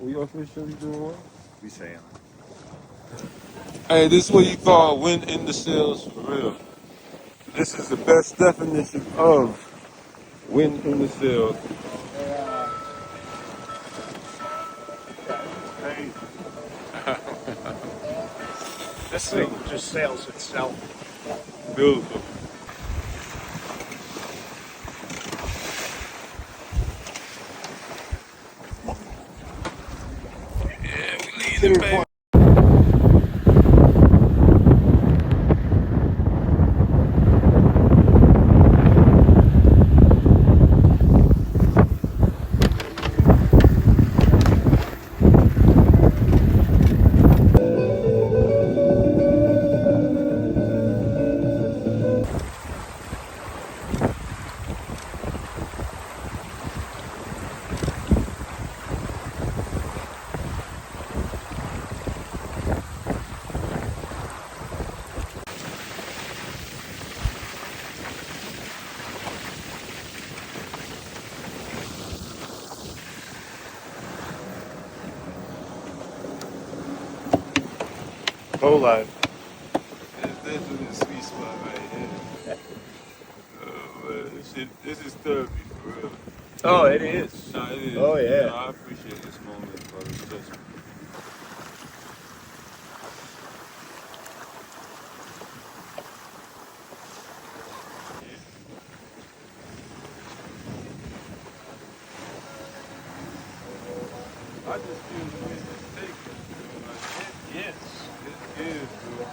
We officially doing what? We saying. Hey, this is what you call win in the sales for real. This is the best definition of win in the sales. Yeah. Yeah, it's crazy. This thing just sells itself. Beautiful. Yeah, we leading, baby. Whole life. This is a sweet spot right here. This is therapy for real. Oh, it is. No, it is. Oh, yeah. No, I appreciate this moment, brother. Trust me. I just feel the way this takes us, bro. Like, Yes. it is, bro.